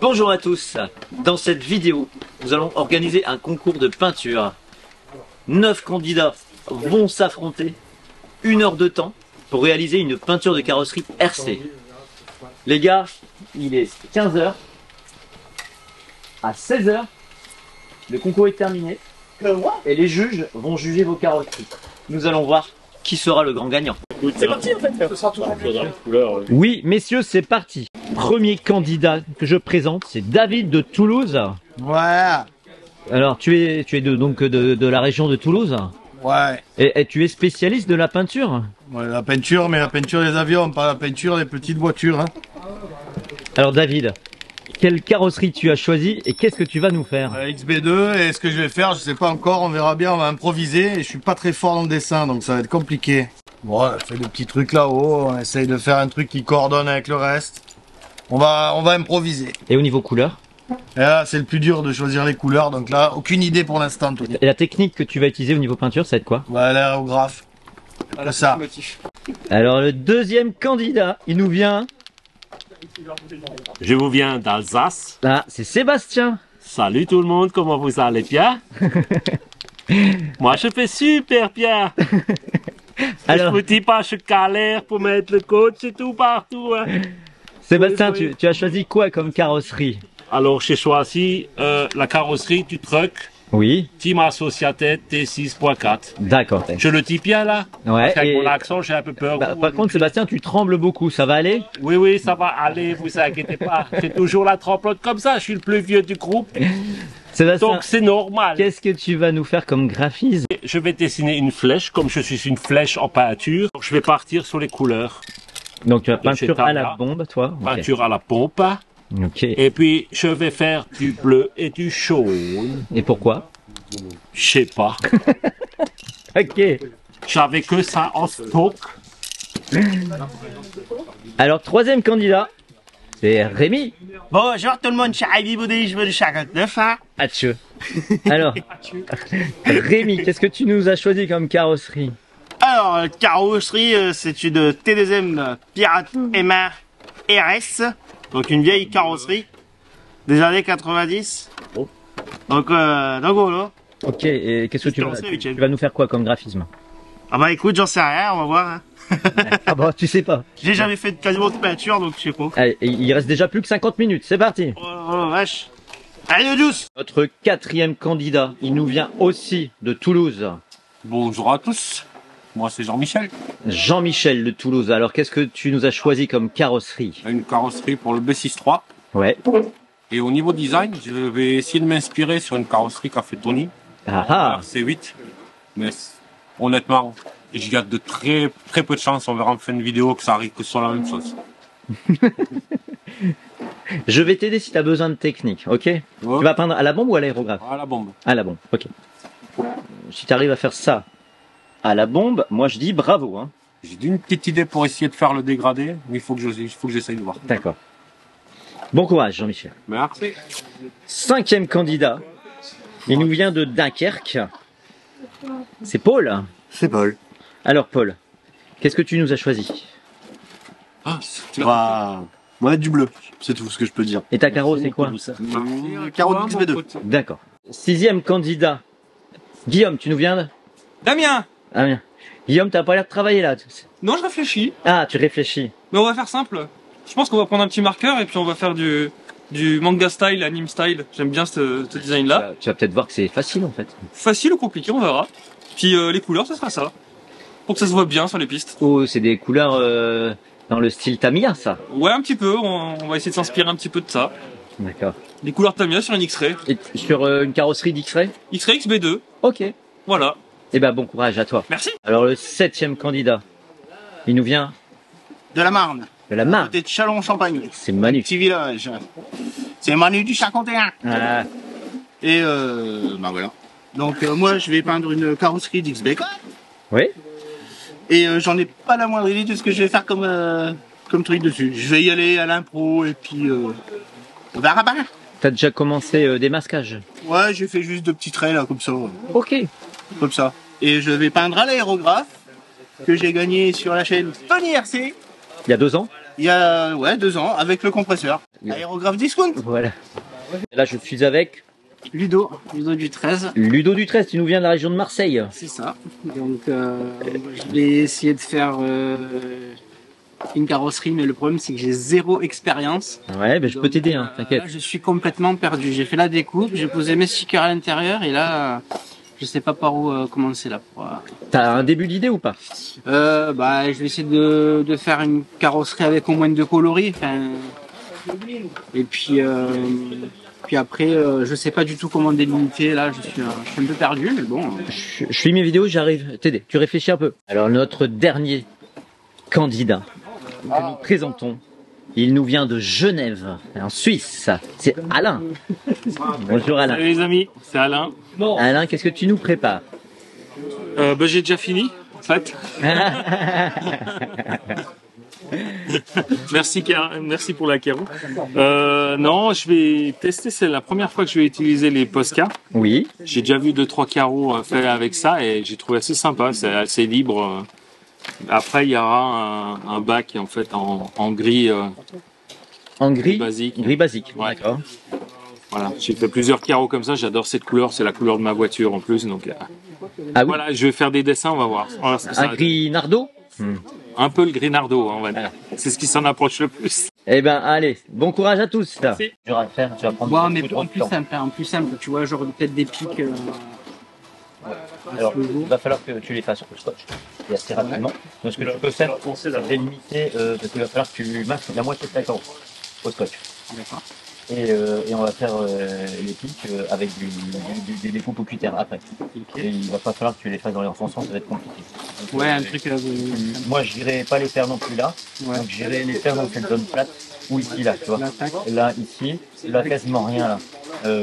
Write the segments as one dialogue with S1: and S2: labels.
S1: Bonjour à tous, dans cette vidéo, nous allons organiser un concours de peinture. 9 candidats vont s'affronter, 1 heure de temps, pour réaliser une peinture de carrosserie RC. Les gars, il est 15 h. À 16 h, le concours est terminé et les juges vont juger vos carrosseries. Nous allons voir qui sera le grand gagnant.
S2: C'est parti en fait, ce sera toujours
S1: Oui, messieurs, c'est parti. Premier candidat que je présente, c'est David de Toulouse.
S3: Ouais.
S1: Alors, tu es de la région de Toulouse.
S3: Ouais.
S1: Et tu es spécialiste de la peinture.
S3: Ouais, la peinture, mais la peinture des avions, pas la peinture des petites voitures. Hein.
S1: Alors David, quelle carrosserie tu as choisi et qu'est-ce que tu vas nous faire?
S3: XB2, et ce que je vais faire, je sais pas encore, on verra bien, on va improviser. Et je suis pas très fort dans le dessin, donc ça va être compliqué. Bon, on fait des petits trucs là-haut, on essaye de faire un truc qui coordonne avec le reste. On va improviser.
S1: Et au niveau couleur?
S3: Et là, c'est le plus dur de choisir les couleurs, donc là, aucune idée pour l'instant.
S1: Et la technique que tu vas utiliser au niveau peinture, ça va être quoi?
S3: Ouais, l'aérographe. Que ça.
S1: Alors le deuxième candidat, il nous vient...
S2: Je vous viens d'Alsace.
S1: Ah, c'est Sébastien.
S2: Salut tout le monde, comment vous allez bien? Moi je fais super bien.
S1: Alors,
S2: Je vous dis pas, je galère pour mettre le coach et tout partout. Hein.
S1: Sébastien,
S2: Oui.
S1: tu as choisi quoi comme carrosserie?
S2: Alors j'ai choisi la carrosserie du truck
S1: Oui,
S2: Team Associated T6.4.
S1: d'accord.
S2: Je le dis bien là?
S1: Ouais,
S2: Avec
S1: et-
S2: mon accent, j'ai un peu peur.
S1: Bah, par contre, Sébastien, tu trembles beaucoup, ça va aller?
S2: Oui, ça va aller, vous inquiétez pas. J'ai toujours la tremplote comme ça, je suis le plus vieux du groupe.
S1: Sébastien,
S2: Donc c'est normal.
S1: qu'est-ce que tu vas nous faire comme graphisme?
S2: Je vais dessiner une flèche, comme je suis une flèche en peinture. Donc, je vais partir sur les couleurs.
S1: Donc tu as
S2: chez
S1: peinture à la
S2: Tamiya.
S1: bombe, toi? Ok.
S2: Peinture à la pompe.
S1: Ok.
S2: Et puis, je vais faire du bleu et du jaune.
S1: Et pourquoi?
S2: Je sais pas.
S1: Ok.
S2: J'avais que ça en stock.
S1: Alors, troisième candidat, c'est Rémi.
S4: Bonjour tout le monde, je suis Ivy Boudé, je veux du 59, hein.
S1: Atcheux. Alors, Rémi, qu'est-ce que tu nous as choisi comme carrosserie?
S4: Alors, carrosserie, c'est une T2M Pirate M1 RS, donc une vieille carrosserie des années 90. Donc voilà.
S1: Ok, et qu'est-ce que tu vas,
S4: Lancé, Michel.
S1: tu vas nous faire quoi comme graphisme?
S4: Ah bah écoute, j'en sais rien, on va voir. Hein.
S1: Ah bah, tu sais pas.
S4: J'ai jamais fait quasiment de peinture, donc je sais pas.
S1: Allez, il reste déjà plus que 50 minutes, c'est parti.
S4: Oh vache. Allez, douce.
S1: Notre quatrième candidat, il nous vient aussi de Toulouse.
S5: Bonjour à tous, moi c'est Jean-Michel.
S1: Jean-Michel de Toulouse. Alors, qu'est-ce que tu nous as choisi comme carrosserie?
S5: Une carrosserie pour le B63.
S1: Ouais.
S5: Et au niveau design, je vais essayer de m'inspirer sur une carrosserie qu'a fait Tony,
S1: Ah ah.
S5: C8. Mais honnêtement, je garde de très peu de chance, on verra en fin de vidéo que ça arrive que sur la même chose.
S1: Je vais t'aider si tu as besoin de technique, ok? Tu vas peindre à la bombe ou à l'aérographe?
S5: Voilà la bombe.
S1: À la bombe, ok. Si tu arrives à faire ça à la bombe, moi je dis bravo, hein.
S5: J'ai une petite idée pour essayer de faire le dégradé, mais il faut que j'essaye de voir.
S1: D'accord. Bon courage, Jean-Michel.
S5: Merci.
S1: Cinquième candidat, il nous vient de Dunkerque. C'est Paul.
S3: C'est Paul.
S1: Alors Paul, qu'est-ce que tu nous as choisi?
S6: Bah, moi du bleu, c'est tout ce que je peux dire.
S1: Et ta carreau, c'est quoi?
S6: Carotte XB2.
S1: D'accord. Sixième candidat, Guillaume, tu nous viens de...
S7: Damien!
S1: Ah bien. Guillaume, t'as pas l'air de travailler là.
S7: Non, je réfléchis.
S1: Ah, tu réfléchis.
S7: Mais on va faire simple. Je pense qu'on va prendre un petit marqueur et puis on va faire du manga style, anime style. J'aime bien ce design-là.
S1: Tu vas peut-être voir que c'est facile en fait.
S7: Facile ou compliqué, on verra. Puis les couleurs, ce sera ça. Pour que ça se voit bien sur les pistes.
S1: Oh, c'est des couleurs dans le style Tamiya, ça.
S7: Ouais, un petit peu. On va essayer de s'inspirer un petit peu de ça.
S1: D'accord.
S7: Les couleurs Tamiya sur une X-Ray.
S1: Et sur une carrosserie d'X-Ray?
S7: X-Ray XB2.
S1: Ok.
S7: Voilà.
S1: Eh ben, bon courage à toi.
S7: Merci.
S1: Alors, le septième candidat, il nous vient
S4: De la Marne,
S1: de la Marne.
S4: côté de Châlons-Champagne.
S1: C'est Manu.
S4: Petit village. C'est Manu du 51.
S1: Ah,
S4: Et bah voilà. Donc moi je vais peindre une carrosserie d'XB.
S1: oui.
S4: Et j'en ai pas la moindre idée de ce que je vais faire comme truc dessus. Je vais y aller à l'impro et puis on verra bien.
S1: T'as déjà commencé des masquages?
S4: Ouais, j'ai fait juste 2 petits traits là comme ça.
S1: Ok.
S4: Comme ça. Et je vais peindre à l'aérographe que j'ai gagné sur la chaîne Tony RC.
S1: Il y a 2 ans?
S4: Il y a 2 ans avec le compresseur. Aérographe Discount.
S1: Voilà. Là, je suis avec
S8: Ludo du 13.
S1: Ludo du 13, tu nous viens de la région de Marseille.
S8: C'est ça. Donc je vais essayer de faire une carrosserie, mais le problème c'est que j'ai zéro expérience.
S1: Ouais, ben je peux t'aider, hein,
S8: Là,
S1: t'inquiète.
S8: je suis complètement perdu. J'ai fait la découpe, j'ai posé mes stickers à l'intérieur et là, je sais pas par où commencer là.
S1: T'as un début d'idée ou pas?
S8: Je vais essayer de faire une carrosserie avec au moins 2 coloris. Et puis après, je sais pas du tout comment délimiter. Là, je suis un peu perdu, mais bon.
S1: Je fais mes vidéos, j'arrive t'aider. Tu réfléchis un peu. Alors, notre dernier candidat que nous présentons, il nous vient de Genève, en Suisse. C'est Alain. Bonjour Alain.
S2: Salut les amis, c'est Alain.
S1: Alain, qu'est-ce que tu nous prépares?
S2: J'ai déjà fini, en fait. Merci pour la Kero. Non, je vais tester, c'est la première fois que je vais utiliser les Posca.
S1: Oui.
S2: J'ai déjà vu 2-3 carreaux faits avec ça et j'ai trouvé assez sympa, c'est assez libre. Après, il y aura un bac en fait en gris.
S1: En gris
S2: basique.
S1: Gris basique,
S2: Ouais.
S1: d'accord.
S2: Voilà, j'ai fait plusieurs carreaux comme ça, j'adore cette couleur, c'est la couleur de ma voiture en plus. Donc
S1: Ah oui.
S2: voilà, je vais faire des dessins, on va voir. Voilà,
S1: Un gris nardo?
S2: Un peu le gris nardo, on va dire. C'est ce qui s'en approche le plus.
S1: Eh ben, allez, bon courage à tous. Là.
S2: Merci.
S1: Dur à faire, tu vas prendre
S8: Ouais, mais
S1: beaucoup
S8: en
S1: de
S8: plus
S1: temps.
S8: simple, en plus simple. Tu vois, genre peut-être des pics.
S1: Alors, il va falloir que tu les fasses au scotch et assez rapidement. Donc, ce que tu peux faire, c'est délimiter, parce qu'il va falloir que tu masques la moitié de ta carreau au scotch.
S8: D'accord.
S1: Et on va faire les pics avec des découpes au cutter après. Et il va pas falloir que tu les fasses dans les renfoncements, ça va être compliqué. Donc,
S8: Ouais, un truc.
S1: moi, je n'irai pas les faire non plus là.
S8: Ouais.
S1: Donc, j'irai les faire dans cette zone plate ou ici, là, tu vois.
S8: Là, tac.
S1: Là, ici, là, quasiment rien là.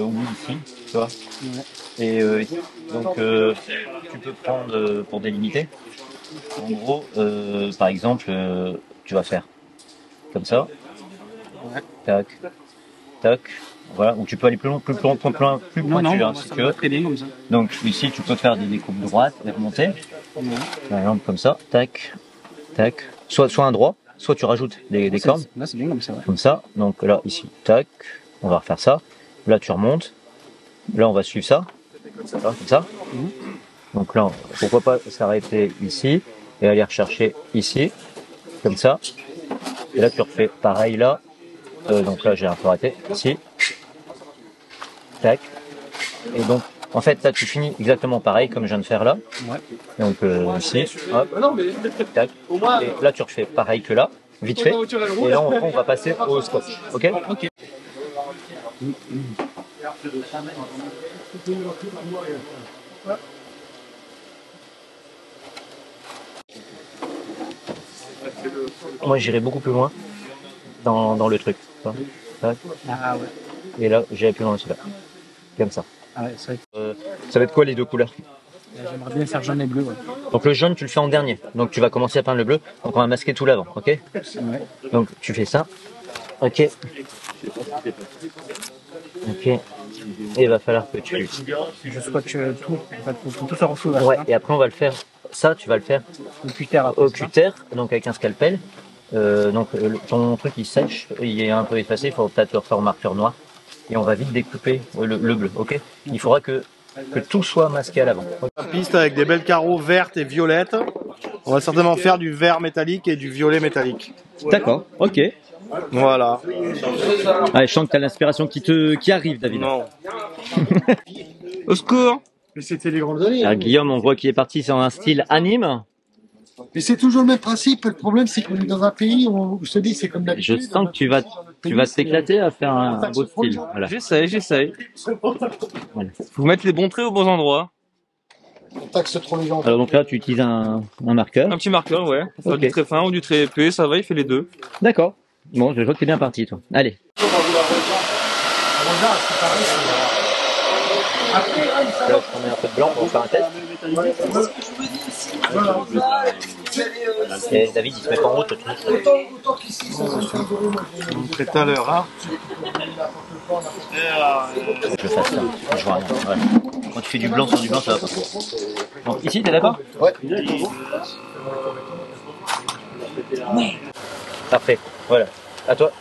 S1: Ou ici, tu vois.
S8: Ouais.
S1: Et donc, tu peux prendre pour délimiter. En gros, par exemple, tu vas faire comme ça.
S8: Ouais.
S1: Tac, tac. Voilà. Ou tu peux aller plus loin, plus
S8: Non,
S1: pointu, hein, si
S8: ça
S1: tu
S8: va
S1: veux.
S8: très bien comme ça.
S1: Donc ici, tu peux faire des découpes droites et remonter. Par exemple, comme ça. Tac, tac. Soit un droit, soit tu rajoutes des cornes.
S8: Là, c'est bien comme ça. Ouais.
S1: Comme ça. Donc là, ici, tac. On va refaire ça. Là, tu remontes. Là, on va suivre ça. Là, comme ça. Donc là, pourquoi pas s'arrêter ici et aller rechercher ici. Comme ça. Et là, tu refais pareil là. Donc là, j'ai un peu raté. Ici. Tac. Et donc, en fait, là, tu finis exactement pareil comme je viens de faire là.
S8: Ouais.
S1: Donc ici. Hop. Tac. Et là, tu refais pareil que là. Vite fait. Et là, on va passer au scotch. Ok?
S8: Ok.
S1: Moi, j'irai beaucoup plus loin dans le truc. Tu vois. Tac.
S8: Ah ouais.
S1: Et là, j'irai plus loin aussi là. Comme ça.
S8: Ah ouais, c'est vrai.
S1: Ça va être quoi les deux couleurs?
S8: J'aimerais bien faire jaune et bleu. Ouais.
S1: Donc le jaune, tu le fais en dernier. Donc tu vas commencer à peindre le bleu. Donc on va masquer tout l'avant, ok?
S8: Ouais.
S1: Donc tu fais ça. Ok. Ok. Et il va falloir que tu...
S8: Je scotche tout. En fait, faut tout ça refait.
S1: Ouais, et après on va le faire... Ça, tu vas le faire
S8: Au cutter. après,
S1: au
S8: c'est ça.
S1: cutter, donc avec un scalpel. Ton truc il sèche, il est un peu effacé, il faut peut-être le refaire au marqueur noir. Et on va vite découper le bleu, ok? Il faudra que tout soit masqué à l'avant.
S3: La piste avec des belles carreaux vertes et violettes. On va certainement faire du vert métallique et du violet métallique.
S1: D'accord, ok.
S3: Voilà.
S1: Allez, je sens que tu as l'inspiration qui arrive, David.
S3: Non.
S7: Au secours!
S9: Mais c'était les grandes années.
S1: Alors, Guillaume, on voit qu'il est parti sur un style anime.
S9: Mais c'est toujours le même principe. Le problème, c'est qu'on est dans un pays où je te dis, c'est comme
S1: Je
S9: d'habitude.
S1: sens que tu vas t'éclater à faire un beau style. Voilà.
S7: J'essaye.
S1: Voilà.
S7: Faut mettre les bons traits aux bons endroits.
S9: On taxe trop les gens.
S1: Alors donc là, tu utilises un marqueur.
S7: Un petit marqueur, ouais. Soit
S1: Ok.
S7: du trait fin ou du trait épais, ça va, il fait les deux.
S1: D'accord. Bon, je vois que t'es bien parti, toi. Allez. Là, je mets un peu de blanc pour faire un test. Et David, il se met pas en route, le truc.
S3: Très tout à l'heure, hein.
S1: Faut que je fasse ça. Je vois rien. Voilà. Quand tu fais du blanc sur du blanc, ça va pas. Bon, ici, t'es d'accord?
S9: Ouais.
S1: Parfait. Voilà. À toi.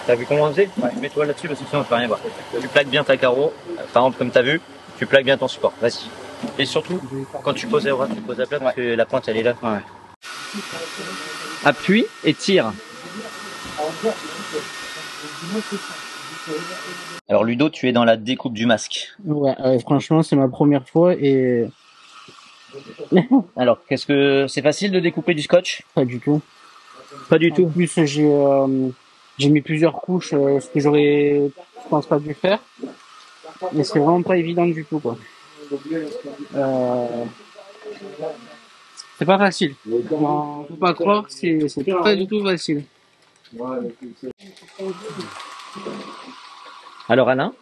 S1: T'as vu comment on faisait? Ouais. Mets-toi là-dessus parce que sinon on peut rien voir. Tu plaques bien ta carreau. Par exemple, comme t'as vu, tu plaques bien ton support. Vas-y. Et surtout, quand tu poses à droite, tu poses à plat parce que la pointe elle est là.
S8: Ouais.
S1: Appuie et tire. Alors Ludo, tu es dans la découpe du masque.
S8: Ouais, franchement, c'est ma première fois et
S1: Alors, qu'est-ce que c'est facile de découper du scotch?
S8: pas du tout.
S1: Pas du tout.
S8: En plus, j'ai mis plusieurs couches, ce que je pense pas dû faire. Mais c'est vraiment pas évident du tout, quoi. C'est pas facile. Non, faut pas croire, c'est pas du tout facile.
S1: Alors Alain,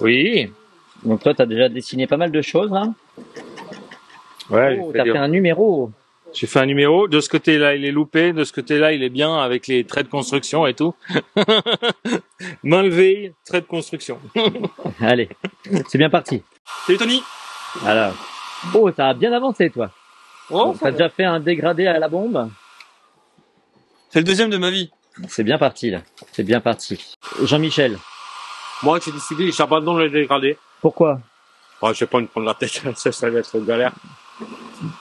S2: Oui.
S1: donc toi t'as déjà dessiné pas mal de choses, hein?
S2: Ouais,
S1: Oh, t'as fait un numéro.
S2: j'ai fait un numéro. De ce côté-là, il est loupé. De ce côté-là, il est bien avec les traits de construction et tout. Main levée, traits de construction.
S1: Allez, c'est bien parti.
S7: Salut Tony.
S1: Alors, oh, ça a bien avancé toi.
S7: Oh,
S1: T'as déjà fait un dégradé à la bombe.
S7: c'est le deuxième de ma vie.
S1: C'est bien parti là. C'est bien parti. Jean-Michel,
S5: Moi, j'ai décidé, j'abandonne le dégradé.
S1: pourquoi?
S5: Je sais pas me prendre la tête, ça va être une galère.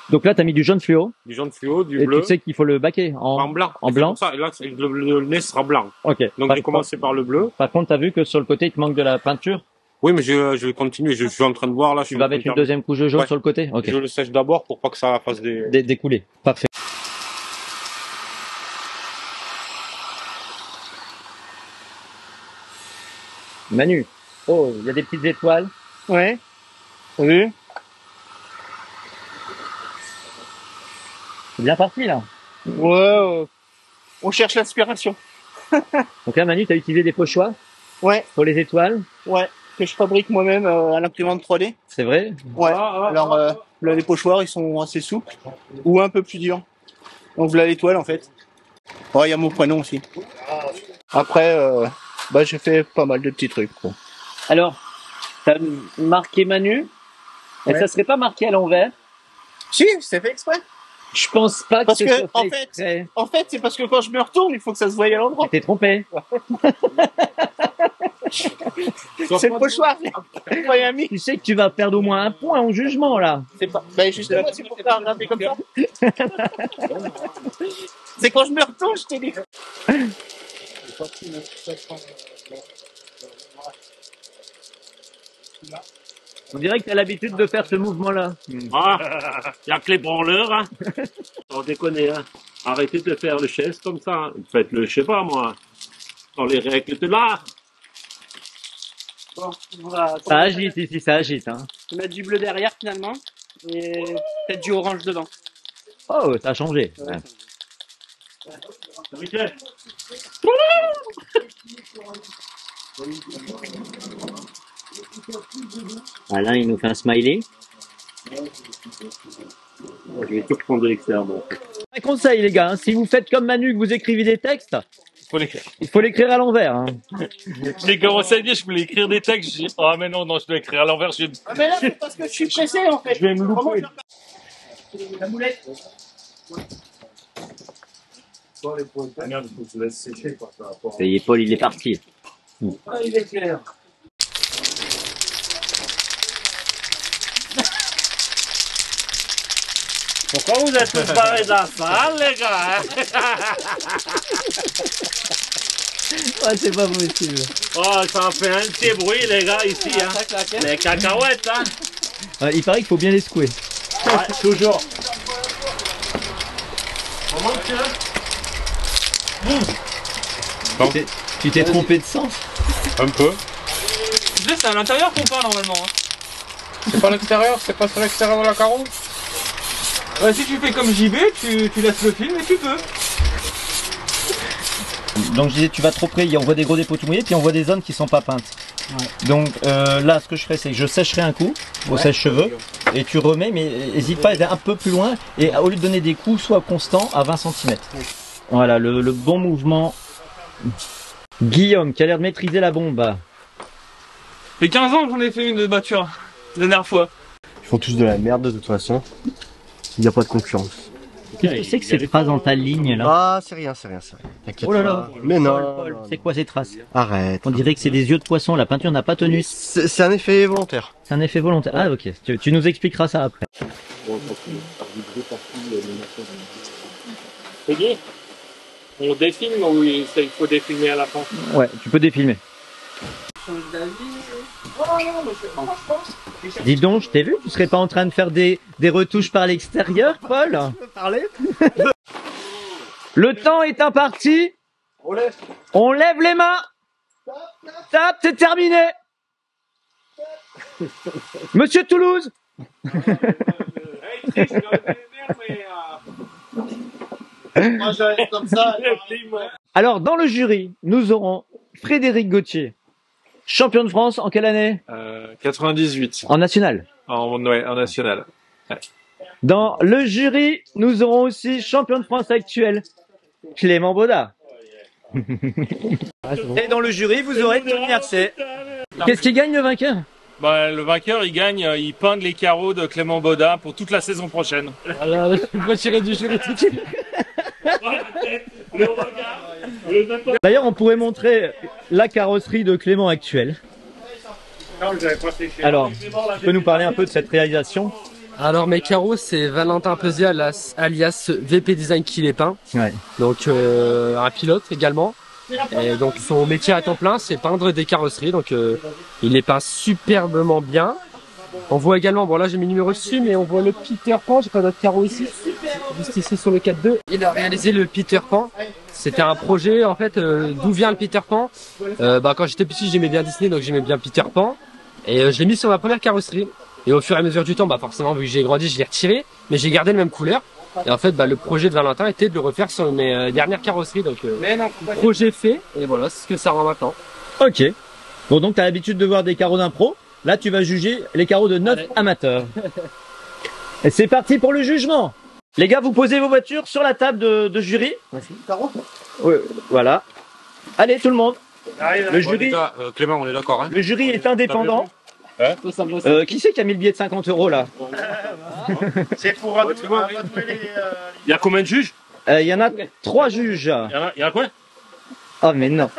S1: Donc là t'as mis du jaune fluo
S5: Du jaune fluo, du
S1: et
S5: bleu,
S1: tu sais qu'il faut le baquer
S5: en blanc.
S1: en
S5: C'est
S1: blanc.
S5: pour ça, et là, le nez sera blanc.
S1: Ok.
S5: Donc, j'ai commencé par le bleu.
S1: Par contre, t'as vu que sur le côté il te manque de la peinture.
S5: Oui, mais je vais continuer. Je suis en train de voir là.
S1: Tu vas mettre une deuxième couche de jaune
S5: Ouais.
S1: sur le côté. Ok.
S5: Je le sèche d'abord pour pas que ça fasse des...
S1: Découler. Parfait. Manu. Oh, il y a des petites étoiles.
S8: Ouais. T'as vu?
S1: C'est bien parti là.
S8: Ouais. On cherche l'inspiration.
S1: Donc là, Manu, t'as utilisé des pochoirs
S8: Ouais,
S1: pour les étoiles.
S8: ouais. Que je fabrique moi-même à l'imprimante 3D.
S1: C'est vrai.
S8: Ouais. Alors là, les pochoirs, ils sont assez souples ou un peu plus durs. Donc là, l'étoile en fait. Oh, il y a mon prénom aussi. Après, j'ai fait pas mal de petits trucs, quoi.
S1: Alors, t'as marqué Manu. Et
S8: Ouais.
S1: ça serait pas marqué à l'envers.
S8: Si, c'est fait exprès.
S1: Je pense pas que
S8: Parce
S1: ce
S8: que,
S1: soit
S8: en fait,
S1: exprès.
S8: En fait, c'est parce que quand je me retourne, il faut que ça se voie à l'endroit.
S1: Tu t'es trompé.
S8: C'est le pochoir. Ouais, ami.
S1: Tu sais que tu vas perdre au moins un point en jugement là.
S8: C'est pas. Ben justement, c'est pour ça, regardez comme ça. C'est quand je me retourne, je t'ai dit.
S1: On dirait que t'as l'habitude de faire ce mouvement-là.
S5: Ah, y a que les branleurs, hein. Sans déconner, hein. Arrêtez de faire le geste comme ça, hein. Faites-le, je sais pas, moi. Dans les règles de l'art.
S8: Bon, on va
S1: Ça agite ici, ça agite. Hein.
S8: mettre du bleu derrière finalement et peut-être du orange devant.
S1: Oh, ça a changé. Ouais.
S5: Michel.
S1: Alain, il nous fait un smiley.
S5: Je vais tout prendre de l'extérieur, bon.
S1: Un conseil, les gars, hein, si vous faites comme Manu, que vous écrivez des textes, il faut l'écrire à l'envers. Hein.
S2: J'ai commencé à dire, je voulais écrire des textes. J'ai dit, ah, mais non, je dois écrire à l'envers.
S8: Ah mais là c'est parce que je suis pressé en fait.
S2: Je vais me louper.
S8: La moulette.
S1: Ça y est, Paul, il est parti.
S8: Ah, il est clair.
S5: Pourquoi vous êtes tous barrés dans la salle, les gars, hein?
S1: Ouais, c'est pas possible.
S5: Oh, ça fait un petit bruit, les gars, ici, hein. Les cacahuètes, hein.
S1: Il paraît qu'il faut bien les secouer.
S5: Ouais, toujours.
S1: Tu t'es trompé de sens.
S2: Un peu.
S7: Tu sais, c'est à l'intérieur qu'on parle normalement. Hein.
S2: C'est pas l'extérieur, c'est pas sur l'extérieur de la carreau.
S7: Si tu fais comme JB, tu laisses le film et tu peux.
S1: Donc je disais, tu vas trop près, on voit des gros dépôts tout mouillés, puis on voit des zones qui sont pas peintes. Ouais. Donc là, ce que je ferai, c'est que je sècherai un coup au sèche-cheveux, et tu remets, mais n'hésite pas à aller un peu plus loin, et au lieu de donner des coups, sois constant à 20 cm. Voilà, le bon mouvement. Guillaume, qui a l'air de maîtriser la bombe.
S7: Ça fait 15 ans que j'en ai fait une de batture, la dernière fois.
S6: Ils font tous de la merde de toute façon. Il n'y a pas de concurrence.
S1: Qu'est-ce que c'est que cette phrase en ta ligne là?
S6: Ah, c'est rien, c'est rien, c'est rien. T'inquiète
S1: Oh là
S6: pas.
S1: là.
S6: Mais non.
S1: Paul, c'est quoi ces traces?
S6: Arrête.
S1: On dirait que c'est des yeux de poisson, la peinture n'a pas tenu.
S6: C'est un effet volontaire.
S1: C'est un effet volontaire. Ah ok, tu nous expliqueras ça après.
S2: Peggy, on défilme ou il faut défilmer à la fin?
S1: Ouais, tu peux défilmer. Dis donc, je t'ai vu, tu serais pas en train de faire des retouches par l'extérieur, Paul? Le temps est imparti. On lève les mains. Tape, c'est terminé. Monsieur Toulouse. Alors, dans le jury, nous aurons Frédéric Gauthier, champion de France en quelle année?
S10: 98.
S1: En national.
S10: En national. Ouais.
S1: Dans le jury, nous aurons aussi champion de France actuel, Clément Baudard. Et dans le jury, vous aurez Tony Arcet. Qu'est-ce qui gagne le vainqueur?
S2: Bah, le vainqueur, il gagne, il peint les carreaux de Clément Baudard pour toute la saison prochaine.
S7: Alors, je vais retirer du jury tout de suite.
S1: D'ailleurs, on pourrait montrer la carrosserie de Clément actuelle. Alors, tu peux nous parler un peu de cette réalisation?
S11: Alors mes carreaux, c'est Valentin Pesia alias VP Design qui les peint.
S1: Ouais.
S11: Donc un pilote également. Et donc son métier à temps plein, c'est peindre des carrosseries. Donc il les peint superbement bien. On voit également, bon là j'ai mis le numéro dessus, mais on voit le Peter Pan. J'ai pas d'autres carreaux ici. Juste ici sur le 4.2. Il a réalisé le Peter Pan. C'était un projet en fait. D'où vient le Peter Pan? Quand j'étais petit, j'aimais bien Disney, donc j'aimais bien Peter Pan. Et je l'ai mis sur ma première carrosserie. Et au fur et à mesure du temps, forcément, vu que j'ai grandi, je l'ai retiré, mais j'ai gardé la même couleur. Et en fait, le projet de Valentin était de le refaire sur mes dernières carrosseries. Donc, projet fait, et voilà, c'est ce que ça rend maintenant.
S1: Ok. Bon, donc tu as l'habitude de voir des carreaux d'un pro. Là, tu vas juger les carreaux de 9 amateurs. Et c'est parti pour le jugement. Les gars, vous posez vos voitures sur la table de jury. Oui, voilà. Allez, tout le monde. Le jury,
S10: Clément, on est d'accord, hein?
S1: le jury est indépendant. Qui c'est qui a mis le billet de 50 € là?
S4: C'est pour
S5: Il y a combien de juges?
S1: Il y en a 3 juges.
S5: Il y a quoi?
S1: Oh mais non.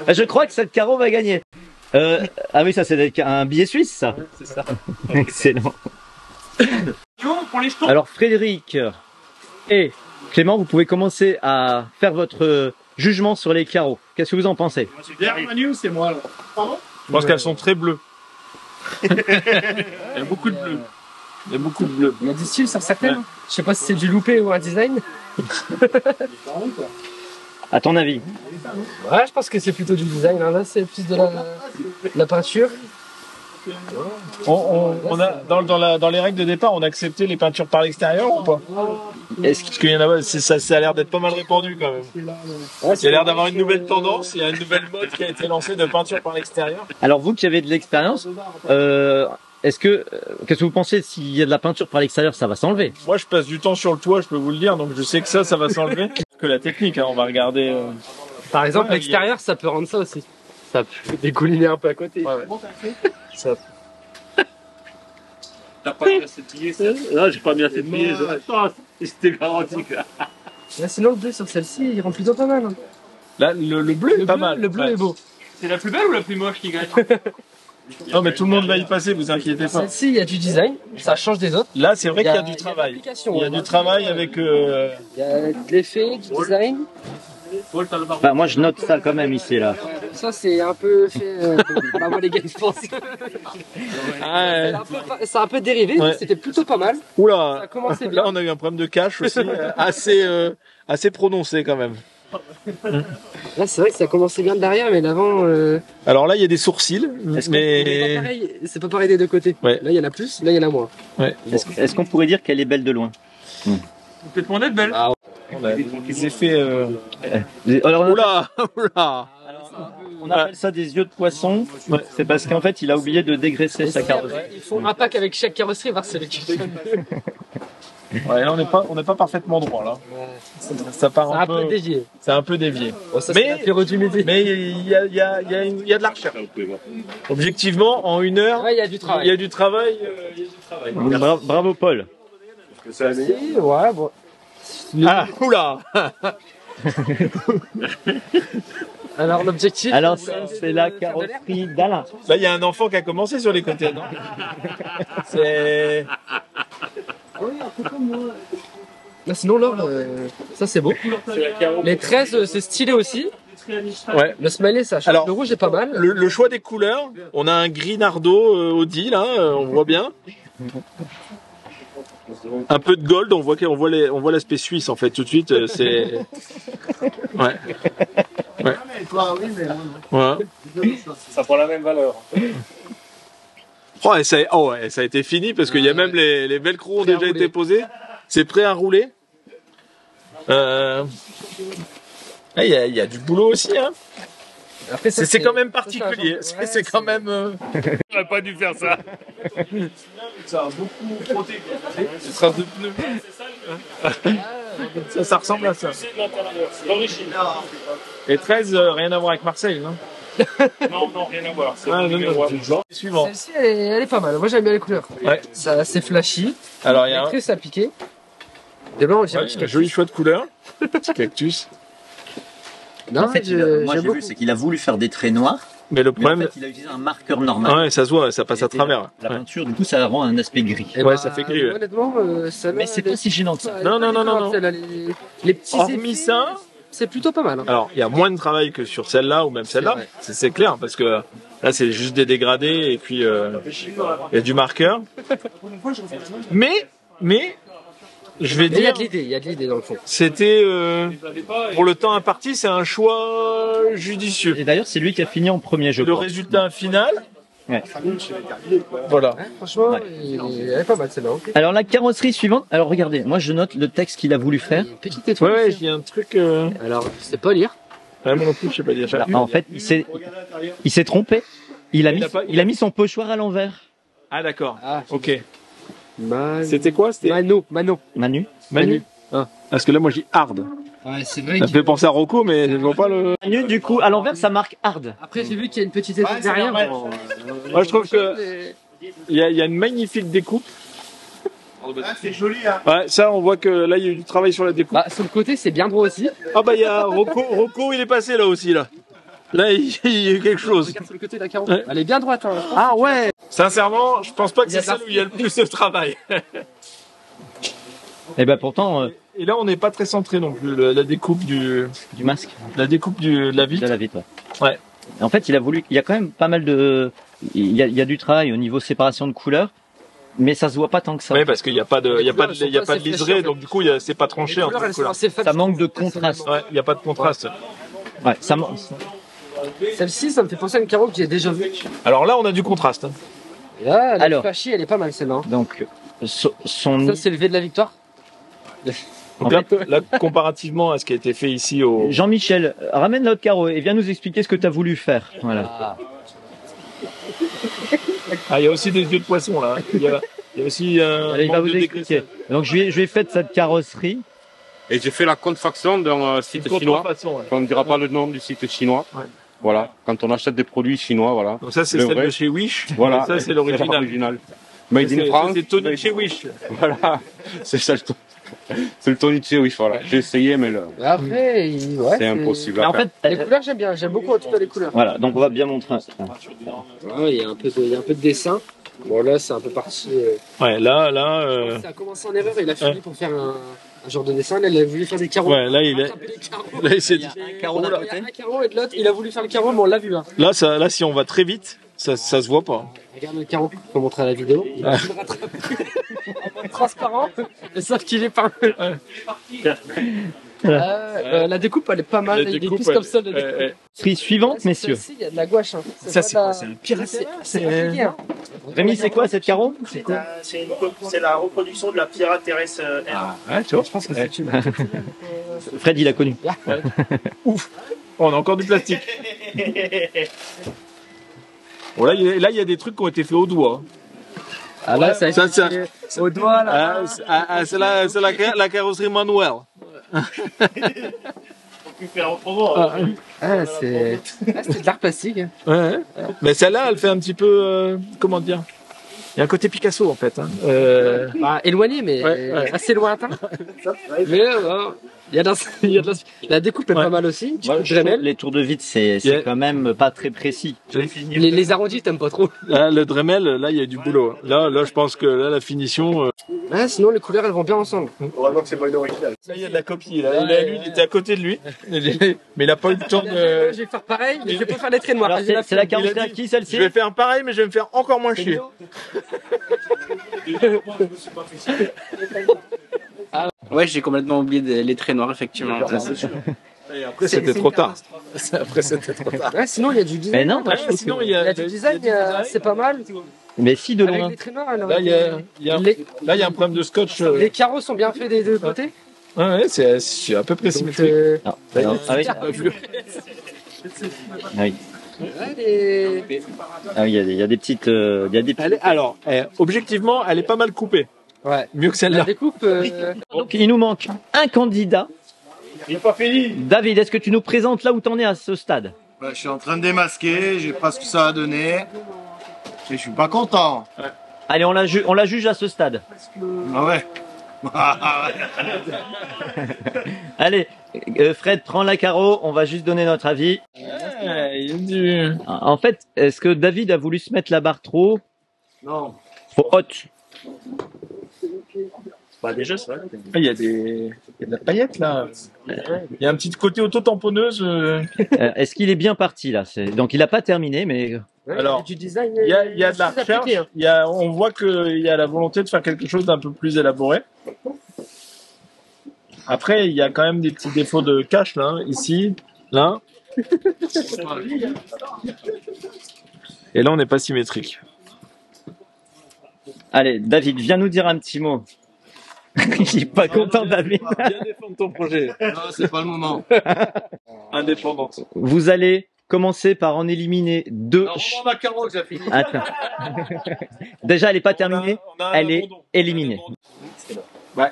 S1: Je crois que cette carreau va gagner. Ah oui, ça c'est un billet suisse ça.
S5: C'est ça.
S1: Excellent. Alors Frédéric et Clément, vous pouvez commencer à faire votre jugement sur les carreaux. Qu'est-ce que vous en pensez?
S4: c'est moi là.
S10: Je pense qu'elles sont très bleues. Il y a beaucoup de bleu. Il y a beaucoup de bleu.
S11: Il y a du style sur certaines. Je sais pas si c'est du loupé ou un design.
S1: À ton avis?
S11: Ouais, je pense que c'est plutôt du design. Là, c'est plus de la peinture.
S10: On a dans les règles de départ, on a accepté les peintures par l'extérieur ou pas? Parce qu'il y en a, ça a l'air d'être pas mal répandu quand même. Il y a l'air d'avoir une nouvelle tendance, il y a une nouvelle mode qui a été lancée de peinture par l'extérieur.
S1: Alors vous qui avez de l'expérience, qu'est-ce que vous pensez, s'il y a de la peinture par l'extérieur, ça va s'enlever?
S10: Moi je passe du temps sur le toit, je peux vous le dire, donc je sais que ça va s'enlever. Que la technique, hein, on va regarder.
S11: Par exemple, l'extérieur, ça peut rendre ça aussi. Ça peut découliner un peu à côté.
S10: Ça...
S5: T'as pas mis assez de billets, ça? Non, j'ai pas mis assez de billets. C'était garanti.
S11: Là, sinon, le bleu sur celle-ci, il rend plutôt pas mal. Hein.
S10: Là, le bleu est pas mal.
S11: Le bleu est beau.
S7: C'est la plus belle ou la plus moche qui gagne?
S10: Non, mais tout le monde va y passer, vous inquiétez pas.
S11: Celle-ci, il y a du design, ça change des autres.
S10: Là, c'est vrai qu'il y a du travail. Il y a du travail avec.
S11: Il y a de l'effet, du design.
S1: Bah, moi je note ça quand même ici là.
S11: Ça, c'est un peu fait. Moi, les gars, je pense. C'est un peu dérivé, mais c'était plutôt pas mal.
S10: Oula!
S11: Ça a commencé bien.
S10: Là, on a eu un problème de cache aussi, assez prononcé quand même.
S11: Là, c'est vrai que ça a commencé bien de derrière, mais l'avant.
S10: Alors là, il y a des sourcils, mais.
S11: C'est pas pareil des deux côtés.
S10: Ouais.
S11: Là, il y en a plus, là, il y en a moins.
S10: Ouais.
S1: Est-ce qu'on pourrait dire qu'elle est belle de loin?
S7: Peut-être moins d'être belle.
S11: Ah,
S10: on a des effets.
S1: Alors,
S10: Oula!
S1: on appelle ça des yeux de poisson. Ouais. C'est parce qu'en fait, il a oublié de dégraisser sa carrosserie.
S11: Ils font un pack avec chaque carrosserie, voir si c'est lequel.
S10: Ouais, là, on n'est pas parfaitement droit, là. Ça part un peu
S11: dévié.
S10: C'est un peu dévié.
S11: Oh, ça, mais
S10: il y a de la recherche. Objectivement, en 1 heure,
S11: il y a du travail.
S10: Il y a du travail.
S1: Bravo Paul.
S11: Ouais, bon.
S10: Ah, oula.
S11: Alors l'objectif.
S1: Alors ça, c'est la carrosserie d'Alain.
S10: Là, il y a un enfant qui a commencé sur les côtés, non? C'est...
S11: Là, sinon, là, ça c'est beau. Les 13, c'est stylé aussi.
S10: Ouais.
S11: Le smiley, ça change.
S10: Alors,
S11: le rouge est pas mal.
S10: Le choix des couleurs, on a un gris Nardo Audi, là, on voit bien. Un peu de gold, on voit l'aspect suisse en fait tout de suite. C'est ouais. Ouais.
S2: Ça prend la même valeur.
S10: Oh, et ça a été fini parce qu'il y a même les velcro ont déjà été posés. C'est prêt à rouler. Il y a du boulot aussi. Hein.
S11: Après,
S10: c'est quand même particulier. C'est quand même.
S2: J'aurais pas dû faire ça.
S10: Ça a beaucoup frotté. C'est traces de pneus. Ça ressemble à ça.
S2: L'origine.
S10: Et 13, rien à voir avec Marseille, non?
S2: Non, rien à voir. C'est
S10: Suivant.
S11: Celle-ci, elle est pas mal. Moi, j'aime bien les couleurs.
S10: Ouais.
S11: C'est assez flashy.
S10: Alors, il y a
S11: très appliqué. Des blancs, on dirait
S10: un joli choix de couleur. Petit cactus.
S11: Non,
S1: en fait, moi j'ai vu, c'est qu'il a voulu faire des traits noirs.
S10: Mais le problème,
S1: en fait, il a utilisé un marqueur normal.
S10: Ouais, ça se voit, ça passe à travers.
S1: La peinture, du coup, ça rend un aspect gris.
S10: Ouais, ça fait gris.
S11: Honnêtement,
S1: mais c'est pas si gênant que ça.
S10: Non.
S11: Les petits
S10: hormis ça,
S11: c'est plutôt pas mal. Hein.
S10: Alors, il y a moins de travail que sur celle-là ou même celle-là. C'est clair, parce que là, c'est juste des dégradés et puis il y a du marqueur. Mais, je vais dire.
S11: Il y a de l'idée dans le fond.
S10: C'était pour le temps imparti, c'est un choix judicieux.
S1: Et d'ailleurs, c'est lui qui a fini en premier, je crois.
S10: Le résultat final.
S1: Ouais.
S10: Voilà.
S11: Franchement, elle est pas mal celle-là.
S1: Alors la carrosserie suivante. Alors regardez, moi je note le texte qu'il a voulu faire.
S11: Petite étoile.
S10: Ouais, il y a un truc.
S11: Alors, je sais pas lire.
S10: Ouais, moi non plus, je sais pas lire.
S1: En fait, il s'est trompé. Il a mis son pochoir à l'envers.
S10: Ah d'accord.
S11: Ah,
S10: ok. C'était quoi? C'était
S1: Manu.
S10: Ah. Parce que là, moi, j'ai hard.
S11: Ouais, c'est vrai.
S10: Ça me fait penser à Rocco, mais je vois pas le.
S1: Manu, du coup, à l'envers, ça marque hard.
S11: Après, j'ai vu qu'il y a une petite étoile derrière.
S10: Moi, je trouve que il y a une magnifique découpe.
S4: C'est joli, hein.
S10: Ouais, ça, on voit que là, il y a eu du travail sur la découpe.
S11: Bah, sur le côté, c'est bien droit aussi.
S10: Ah bah, il y a Rocco, il est passé là aussi, là. Là, il y a eu quelque chose.
S11: Regarde sur le côté de la carreau. Ouais. Elle est bien droite. Hein.
S10: Ah ouais. Sincèrement, je pense pas que c'est celle où il y a le plus de travail.
S1: Et ben pourtant.
S10: Et là, on n'est pas très centré non plus. La découpe du
S1: masque.
S10: La découpe de la vitre.
S1: De la vitre.
S10: Ouais.
S1: En fait, il y a quand même pas mal de. Il y a du travail au niveau séparation de couleurs. Mais ça se voit pas tant que ça.
S10: Oui, parce qu'il n'y a pas de liseré, donc du coup, c'est pas tranché en couleur.
S1: Ça manque de contraste.
S10: Ouais, il n'y a pas de contraste.
S1: Ouais, ça manque.
S11: Celle-ci, ça me fait penser à une carreau que j'ai déjà vue.
S10: Alors là, on a du contraste.
S11: Et là, la flashy, elle est pas mal celle-là.
S1: Donc,
S11: Ça, c'est le V de la victoire.
S10: Donc là, comparativement à ce qui a été fait ici au...
S1: Jean-Michel, ramène l'autre carreau et viens nous expliquer ce que tu as voulu faire. Voilà.
S10: Ah, il y a aussi des yeux de poisson là. Il y a aussi
S1: Allez, il va vous expliquer. Donc je lui ai fait cette carrosserie.
S12: Et j'ai fait la contrefaçon d'un site chinois. On ne dira pas le nom du site chinois. Ouais. Voilà. Quand on achète des produits chinois, voilà.
S10: Donc ça, c'est celle de chez Wish.
S12: Voilà.
S10: Ça, c'est l'original.
S12: Made in France.
S10: C'est Tony chez Wish.
S12: Voilà. C'est ça c'est le Tony de chez Wish, voilà. J'ai essayé, mais là.
S11: Après,
S12: c'est impossible.
S1: En fait,
S11: les couleurs, j'aime bien. J'aime beaucoup en tout cas les couleurs.
S1: Voilà. Donc on va bien montrer.
S11: Ouais, il y a un peu de dessin. Bon, là, c'est un peu parti.
S10: Ouais, là.
S11: Ça a commencé en erreur. Il a fini pour faire un genre de dessin. Là, il a voulu faire des carreaux.
S10: Ouais, là, il s'est dit.
S11: Un carreau d'un côté. Un carreau et de l'autre, il a voulu faire le carreau, mais on l'a vu. Hein.
S10: Là, si on va très vite, ça se voit pas.
S11: Regarde le carreau, il faut montrer à la vidéo. Il a pu le rattraper en mode transparent, sauf qu'il est pas. La découpe, elle est pas mal. Il y a des pistes comme ça.
S1: Prix suivante, messieurs.
S11: Il y a de la gouache. Hein.
S10: Ça, c'est quoi? C'est un pirate.
S11: C'est compliqué. Hein.
S1: Rémi, c'est quoi cette carreau?
S5: C'est la reproduction de la Pirate Terrestre R.
S10: Ah, ouais, tu vois,
S11: je pense que c'est une.
S1: Fred, il a connu.
S10: Ouf. On a encore du plastique. Bon, là, il y a des trucs qui ont été faits au doigt.
S11: Ah là, ça au doigt là.
S10: C'est la carrosserie manuelle.
S11: C'est de l'art plastique.
S10: Ouais. Mais celle-là, elle fait un petit peu, comment dire, il y a un côté Picasso en fait. Hein.
S11: Éloigné, mais assez lointain. Mais la découpe est pas mal aussi.
S1: Les tours de vis, c'est quand même pas très précis.
S11: Les arrondis, t'aimes pas trop.
S10: Là, le Dremel, là, il y a du boulot. Là, je pense que là, la finition.
S11: Sinon, les couleurs, elles vont bien ensemble.
S10: Heureusement que c'est pas une originale. Là, il y a de la copie. Là, lui, il était à côté de lui, mais il a pas eu le temps de.
S11: Je vais faire pareil, mais je vais pas faire les traits noirs.
S1: C'est la carrosserie à qui, celle-ci?
S10: Je vais faire pareil, mais je vais me faire encore moins chier.
S8: Ouais, j'ai complètement oublié les traits noirs, effectivement.
S10: Et après, c'était trop tard.
S11: Ouais, sinon, il y a du design.
S1: Mais non,
S11: sinon, il y a du design, c'est pas mal.
S1: Mais si, de loin.
S11: Avec les traits noirs, alors.
S10: Là, il y a un problème de scotch.
S11: Les carreaux sont bien faits des deux côtés.
S10: Ouais, c'est à peu près symétrique.
S1: Ah oui. Ah oui. Ah oui, il y a des petites.
S10: Alors, objectivement, elle est pas mal coupée.
S11: Ouais.
S10: Mieux que celle-là.
S11: La découpe.
S1: Donc, il nous manque un candidat.
S10: Il n'est pas fini.
S1: David, est-ce que tu nous présentes là où t'en es à ce stade?
S3: Je suis en train de démasquer, j'ai pas ce que ça a donné. Et je suis pas content.
S1: Allez, on la juge à ce stade.
S3: Ah ouais.
S1: Allez, Fred, prends la carreau, on va juste donner notre avis. En fait, est-ce que David a voulu se mettre la barre trop haut?
S3: Non.
S1: Trop haute.
S10: Bah déjà, c'est vrai. Il y a de la paillette là. Il y a un petit côté auto-tamponneuse.
S1: Est-ce qu'il est bien parti là? Donc il n'a pas terminé, mais.
S10: Alors, il y a de la recherche. On voit qu'il y a la volonté de faire quelque chose d'un peu plus élaboré. Après, il y a quand même des petits défauts de cache là, ici, là. Et là, on n'est pas symétrique.
S1: Allez, David, viens nous dire un petit mot. Il est pas content, David.
S10: Bien défendre ton projet.
S3: Non, c'est pas le moment.
S10: Indépendante.
S1: Vous allez commencer par en éliminer deux.
S10: On a carreau que ça finit.
S1: Attends. Déjà, elle n'est pas terminée. Elle est éliminée.
S10: Ouais.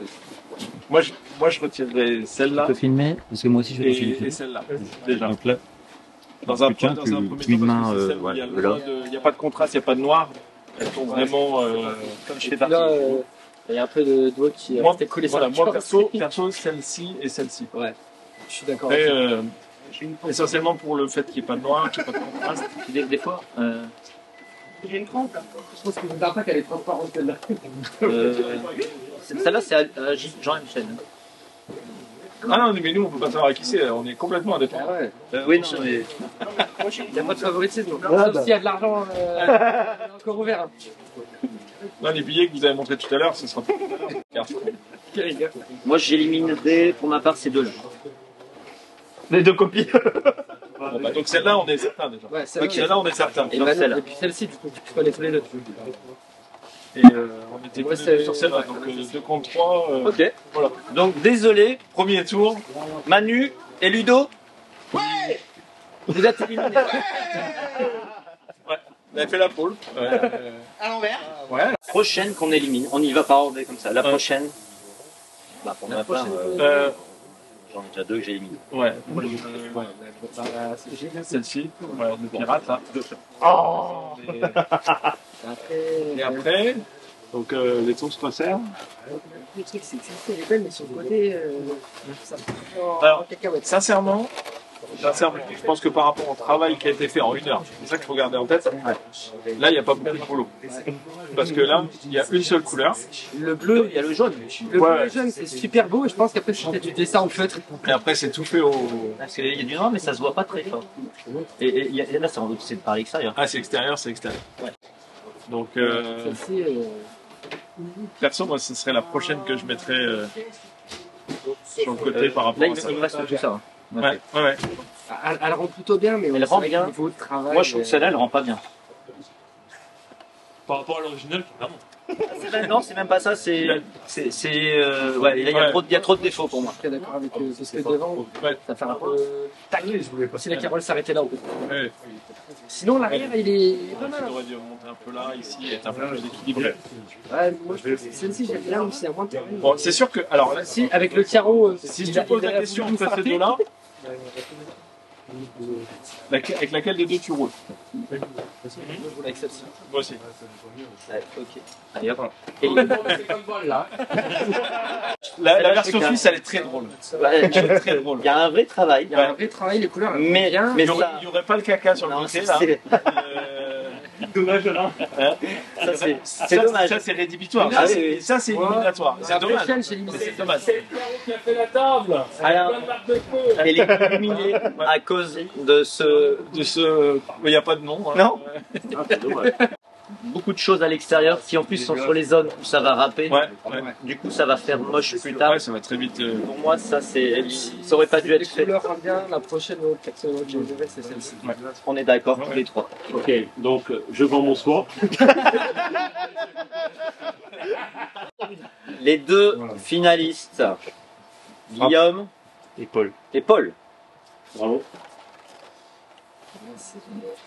S10: Moi, je retirerai celle-là.
S1: Tu peux filmer? Parce que moi aussi, je vais filmer.
S10: Et celle-là. Déjà.
S1: Donc là,
S10: dans un premier temps, il n'y a pas de contraste, il n'y a pas de noir. Elles sont vraiment
S1: comme je fais partie.
S11: Là, il y a un peu de doigt qui restait collé sur la
S10: moi, perso, celle-ci et celle-ci.
S11: Ouais, je suis d'accord.
S10: Essentiellement pour le fait qu'il n'y ait pas de noir, qu'il n'y ait pas de contraste.
S1: Des fois.
S11: J'ai une trempe là. Je pense que vous n'avez pas qu'elle est transparente celle-là.
S1: Celle-là, c'est Jean-Michel.
S10: Ah non, mais nous, on ne peut pas savoir qui c'est, on est complètement indépendants.
S11: Ah ouais.
S1: Oui, non, mais.
S11: Il n'y a pas de favoritisme. Sauf s'il y a de l'argent encore ouvert. Hein.
S10: Non, les billets que vous avez montrés tout à l'heure, ce sera pas.
S1: Moi, j'éliminerai pour ma part ces deux-là.
S10: Les deux copies. Bon, bah, donc celle-là, on est certain déjà.
S11: Ouais,
S10: celle-là, on est certain.
S11: Et, et puis celle-ci, du coup, tu peux aller tous les deux.
S10: Et on était plus sur celle-là, donc 2 contre 3.
S1: Ok.
S10: Voilà.
S1: Donc, désolé,
S10: premier tour.
S1: Manu et Ludo. Ouais. Vous êtes éliminés.
S10: Ouais. On a fait la pole.
S4: À l'envers.
S10: Ouais.
S1: La prochaine qu'on élimine, on y va par ordre comme ça. La prochaine. Bah, pour ma part, j'en ai déjà deux que j'ai éliminées.
S10: Ouais. Celle-ci, ouais, le pirate là. Oh. Et après, donc les tours se resserrent.
S11: Le truc, c'est que ça, elle est belle, mais sur le côté, ça
S10: alors, sincèrement, je pense que par rapport au travail qui a été fait en 1 heure, c'est ça qu'il faut garder en tête. Là, il n'y a pas beaucoup de boulot. Parce que là, il y a une seule couleur.
S11: Le bleu, il y a le jaune. Le bleu et le jaune, c'est super beau. Et je pense qu'après, c'est du dessin en feutre.
S10: Et après, c'est tout fait au.
S1: Parce qu'il y a du noir, mais ça se voit pas très fort. Et là, c'est par l'extérieur.
S10: Ah, c'est extérieur, c'est extérieur.
S1: Ouais.
S10: Donc,
S11: celle-ci.
S10: perso, moi, ce serait la prochaine que je mettrais sur le côté par rapport
S1: là,
S10: à ça.
S1: Il reste tout ça. Hein.
S10: Ouais.
S11: Elle rend plutôt bien, mais
S1: elle rend bien.
S11: Niveau de travail,
S1: moi, je trouve que celle-là, elle rend pas bien.
S7: Par rapport à l'original, clairement.
S1: Non, c'est même pas ça, ouais, là, il y a trop de défauts pour moi.
S11: Je suis d'accord avec ce que devant, ça fait un peu tac, si la carole s'arrêtait là.
S10: Ouais.
S11: Sinon l'arrière il est pas mal.
S10: On aurait dû remonter un peu là, ici, et être un peu plus équilibré.
S11: Ouais, moi je pense que celle-ci j'aime bien aussi, à moins de...
S10: Bon, c'est sûr que, alors là,
S11: si avec le carreau,
S10: si je te pose la question entre ces deux-là, avec laquelle des deux tu roules?
S11: Avec celle-ci.
S10: Moi aussi.
S1: Ouais, ok. Allez hop.
S10: La version suisse, elle est très drôle.
S1: Ouais,
S10: Très drôle.
S1: il y a un vrai travail.
S11: Il y a un vrai travail, les couleurs.
S1: Mais
S11: bien.
S1: Mais
S10: Il n'y aurait pas le caca sur le côté là.
S1: Dommage là. C'est dommage.
S10: Ça c'est rédhibitoire.
S1: Ah, oui.
S10: Ça c'est éliminatoire. C'est dommage.
S11: C'est
S10: dommage.
S5: C'est le carreau qui a fait la table.
S1: Alors, elle est éliminée à cause de ce.
S10: Il n'y a pas de nom. Hein.
S1: Non. Beaucoup de choses à l'extérieur qui en plus sont sur les zones où ça va râper.
S10: Ouais.
S1: Du coup, ça va faire moche plus tard.
S10: Ouais, ça va très vite.
S1: Pour moi, ça aurait pas dû être fait.
S11: Les couleurs bien, la prochaine que j'ai verrai, c'est celle-ci.
S1: On est d'accord tous les trois.
S5: Ok, donc je vends mon soin.
S1: Les deux finalistes, Guillaume
S5: et Paul.
S1: Bravo.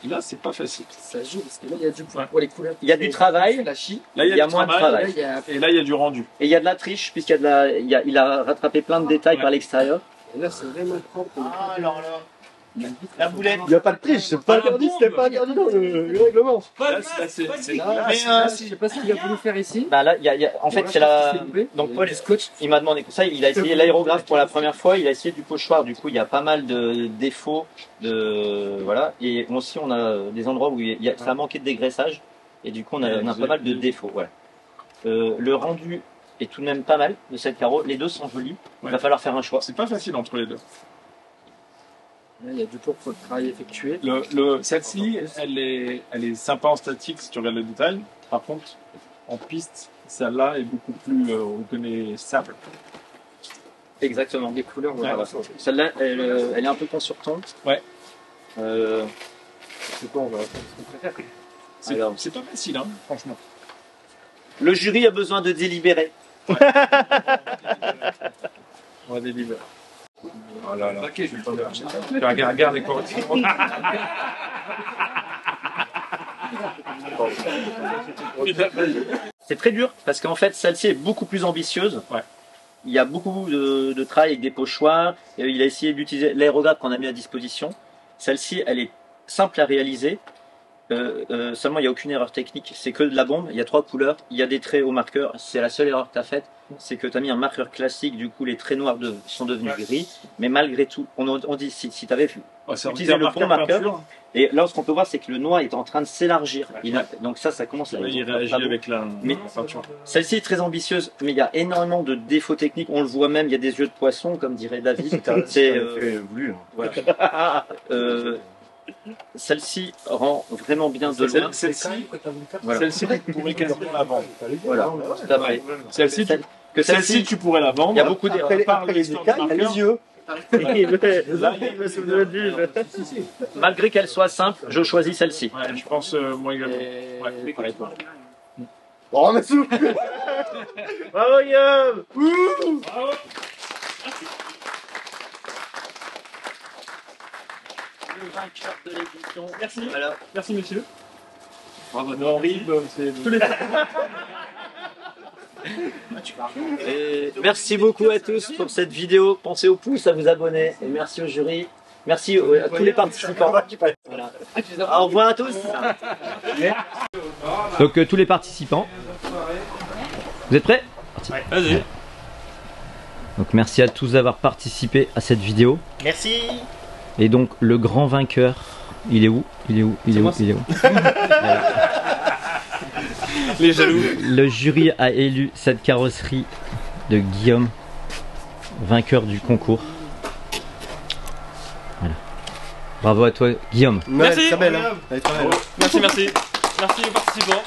S10: Là, c'est pas facile.
S11: Ça joue parce que là, il y a du pour les couleurs.
S1: Il y a du travail.
S11: La chie.
S10: Là, il y a
S1: moins de travail.
S10: Et là, il y a du rendu.
S1: Et il y a de la triche puisqu'il y a il a rattrapé plein de détails par l'extérieur.
S11: Et là, c'est vraiment propre.
S4: Ah, alors là. La boulette.
S6: Il n'y a pas de triche, c'est pas interdit, c'était pas interdit dans le règlement.
S10: Là, c'est
S11: Je sais pas ce qu'il a voulu faire ici.
S1: Bah là, en fait, c'est la. Donc Paul, il m'a demandé ça. Il a essayé l'aérographe pour la première fois. Il a essayé du pochoir. Du coup, il y a pas mal de défauts. Voilà. Et aussi, on a des endroits où ça a manqué de dégraissage. Et du coup, on a pas mal de défauts. Voilà. Le rendu est tout de même pas mal de cette carreau. Les deux sont jolis. Il va falloir faire un choix.
S10: C'est pas facile entre les deux.
S11: Là, il y a du tour pour le travail effectué.
S10: Celle-ci, elle est sympa en statique si tu regardes le détail. Par contre, en piste, celle-là est beaucoup plus reconnaissable.
S1: Exactement.
S11: Les couleurs,
S1: Ouais. Celle-là, elle est un peu consurtante.
S10: Ouais.
S11: C'est quoi, on va faire ce qu'on préfère.
S10: C'est pas facile, hein, franchement.
S1: Le jury a besoin de délibérer.
S10: On va délibérer. Oh là là.
S7: Ok, je vais pas faire. Regarde les corrections.
S1: C'est très dur parce qu'en fait celle-ci est beaucoup plus ambitieuse.
S10: Ouais.
S1: Il y a beaucoup de travail avec des pochoirs. Il a essayé d'utiliser l'aérographe qu'on a mis à disposition. Celle-ci, elle est simple à réaliser. Seulement, il n'y a aucune erreur technique. C'est que de la bombe. Il y a 3 couleurs. Il y a des traits au marqueur. C'est la seule erreur que tu as faite. C'est que tu as mis un marqueur classique. Du coup, les traits noirs sont devenus gris. Mais malgré tout, on dit si tu avais utilisé le bon marqueur. Et là, ce qu'on peut voir, c'est que le noir est en train de s'élargir. Donc ça commence à...
S10: Il réagit avec la peinture.
S1: Celle-ci est très ambitieuse, mais il y a énormément de défauts techniques. On le voit même, il y a des yeux de poisson, comme dirait David. C'est
S6: voulu.
S1: voilà. Celle-ci rend vraiment bien de loin.
S10: Celle-ci, tu pourrais quasiment la vendre.
S1: Voilà.
S10: Celle-ci, tu pourrais la vendre.
S1: Il y a beaucoup d'erreurs.
S6: Par les écailles, il y a les yeux.
S1: Malgré qu'elle soit simple, je choisis celle-ci.
S10: Ouais, je pense moi également. Ouais, pareil.
S6: Bon, Mathieu.
S1: Bravo Guillaume.
S5: Bravo.
S1: Le vainqueur de l'édition.
S7: Merci.
S1: Voilà.
S7: Merci, monsieur.
S10: Bravo, Henri, c'est tous les
S1: Et merci beaucoup à tous pour cette vidéo. Pensez au pouce, à vous abonner. Et merci au jury. Merci à tous les participants. Voilà. Au revoir à tous. Donc tous les participants. Vous êtes prêts?
S7: Vas-y.
S1: Donc merci à tous d'avoir participé à cette vidéo.
S4: Merci.
S1: Et donc le grand vainqueur, il est où? Il est où? Il est où? Il est où? Voilà.
S7: Les jaloux.
S1: Le jury a élu cette carrosserie de Guillaume, vainqueur du concours. Voilà. Bravo à toi Guillaume.
S7: Merci.
S6: Très belle, hein. Elle est très belle.
S7: Merci aux participants.